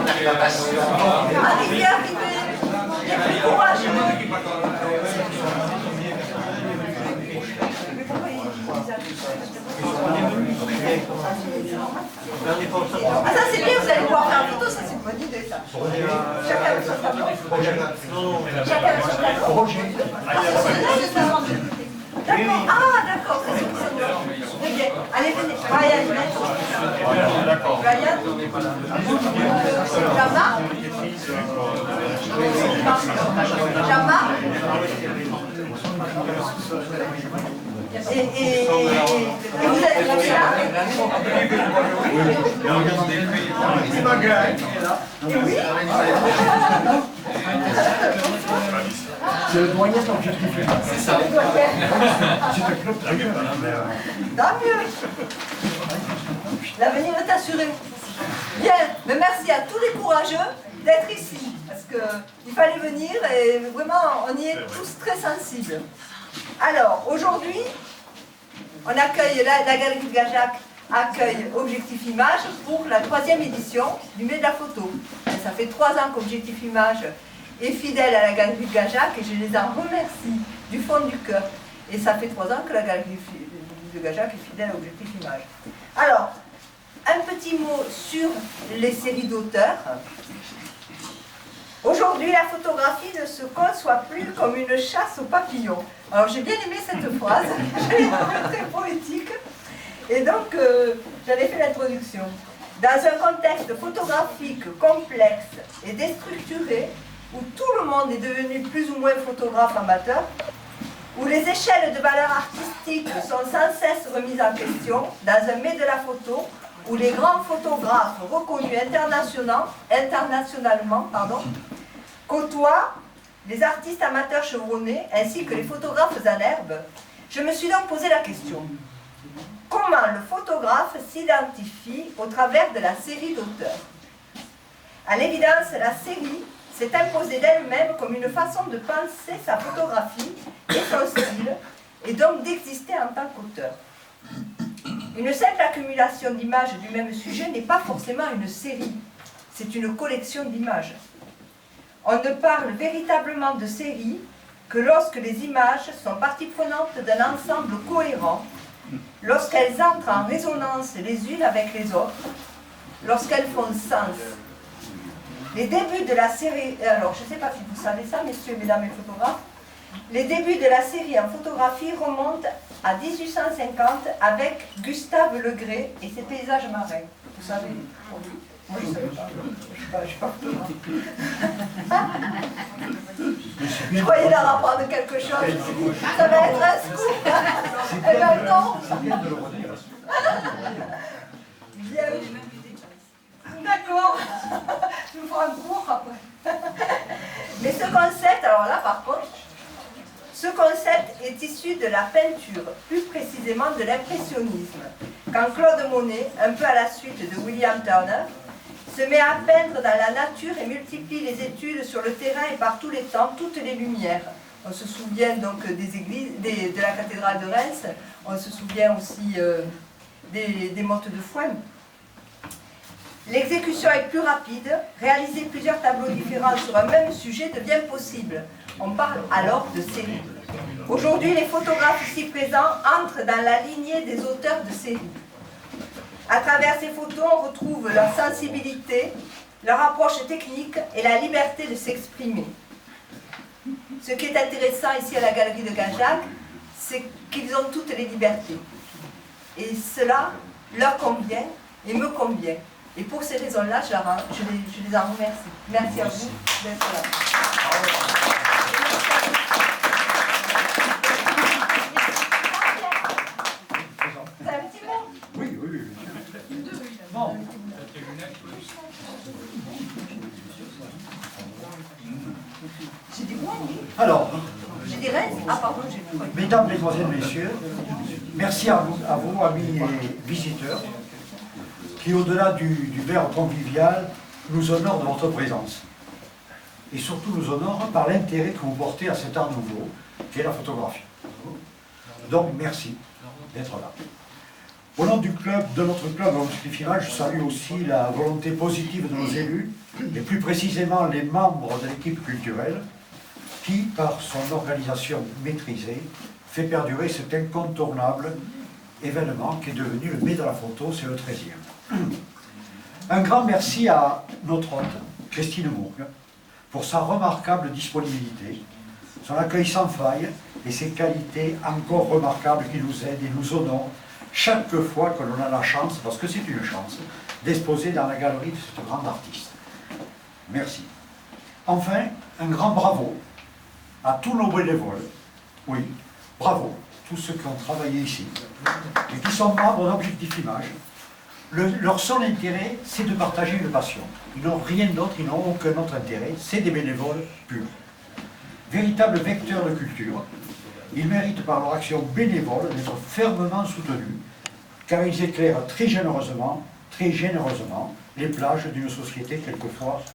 Arrivez, arrivez. Les plus courageux. Ah ça c'est bien, vous allez pouvoir faire une photo, ça c'est une bonne idée ça. Chacun avec son tableau. Chacun avec son tableau. D'accord, ah d'accord, c'est sûr que c'est bon. Très bien. Allez, venez. Ryan, Ryan. Jama. Jama. Et vous êtes là? Oui. C'est le doyen d'objectif. C'est ça. Tant mieux. L'avenir est assuré. Bien, mais merci à tous les courageux d'être ici. Parce qu'il fallait venir et vraiment, on y est tous très sensibles. Alors, aujourd'hui, on accueille, la Galerie de Gajac accueille Objectif Image pour la 3e édition du Mai de la photo. Et ça fait 3 ans qu'Objectif Image est fidèle à la Galerie de Gajac et je les en remercie du fond du cœur. Et ça fait 3 ans que la Galerie de Gajac est fidèle à Objectif Image. Alors, un petit mot sur les séries d'auteurs. Aujourd'hui, la photographie ne se conçoit plus comme une chasse aux papillons. Alors, j'ai bien aimé cette phrase, je l'ai trouvée très poétique. Et donc, j'avais fait l'introduction. Dans un contexte photographique complexe et déstructuré, où tout le monde est devenu plus ou moins photographe amateur, où les échelles de valeur artistique sont sans cesse remises en question, dans un mai de la photo, où les grands photographes reconnus internationalement, côtoient les artistes amateurs chevronnés ainsi que les photographes en herbe, je me suis donc posé la question. Comment le photographe s'identifie au travers de la série d'auteurs? À l'évidence, la série s'est imposée d'elle-même comme une façon de penser sa photographie et son style, et donc d'exister en tant qu'auteur. Une simple accumulation d'images du même sujet n'est pas forcément une série, c'est une collection d'images. On ne parle véritablement de série que lorsque les images sont partie prenante d'un ensemble cohérent, lorsqu'elles entrent en résonance les unes avec les autres, lorsqu'elles font sens. Les débuts de la série, alors je ne sais pas si vous savez ça, messieurs, mesdames et photographes, les débuts de la série en photographie remontent à 1850 avec Gustave Legray et ses paysages marins. Vous savez? Moi je ne savais pas. Je suis pas photographe. Je croyais leur apprendre quelque chose. Ça va être un scoop. Eh bien non. Bien. D'accord. Je vous ferai un cours après. Mais ce concept, alors là par contre, ce concept est issu de la peinture, plus précisément de l'impressionnisme. Quand Claude Monet, un peu à la suite de William Turner, se met à peindre dans la nature et multiplie les études sur le terrain et par tous les temps, toutes les lumières. On se souvient donc des églises, de la cathédrale de Reims, on se souvient aussi des mottes de foin. L'exécution est plus rapide, réaliser plusieurs tableaux différents sur un même sujet devient possible. On parle alors de série. Aujourd'hui, les photographes ici présents entrent dans la lignée des auteurs de série. À travers ces photos, on retrouve leur sensibilité, leur approche technique et la liberté de s'exprimer. Ce qui est intéressant ici à la Galerie de Gajac, c'est qu'ils ont toutes les libertés. Et cela leur convient et me convient. Et pour ces raisons-là, je les en remercie. Merci à vous d'être là. C'est un petit mot? Oui. Bon. J'ai dit quoi? Alors, J'ai dit Reims? Ah pardon, j'ai dit quoi? mesdames, mesdemoiselles, messieurs, merci à vous, amis et visiteurs, qui au-delà du verbe convivial, nous honore de votre présence. Et surtout nous honore par l'intérêt que vous portez à cet art nouveau, qui est la photographie. Donc merci d'être là. Au nom du club, de notre club Objectifiera, je salue aussi la volonté positive de nos élus, et plus précisément les membres de l'équipe culturelle, qui, par son organisation maîtrisée, fait perdurer cet incontournable événement qui est devenu le mai de la photo, c'est le 13e. Un grand merci à notre hôte, Christine Mourgue, pour sa remarquable disponibilité, son accueil sans faille et ses qualités encore remarquables qui nous aident et nous honorent chaque fois que l'on a la chance, parce que c'est une chance, d'exposer dans la galerie de cette grande artiste. Merci. Enfin, un grand bravo à tous nos bénévoles, oui, bravo, tous ceux qui ont travaillé ici, et qui sont membres d'Objectif Image. Leur seul intérêt, c'est de partager une passion. Ils n'ont rien d'autre, ils n'ont aucun autre intérêt, c'est des bénévoles purs. Véritables vecteurs de culture, ils méritent par leur action bénévole d'être fermement soutenus, car ils éclairent très généreusement les plages d'une société quelquefois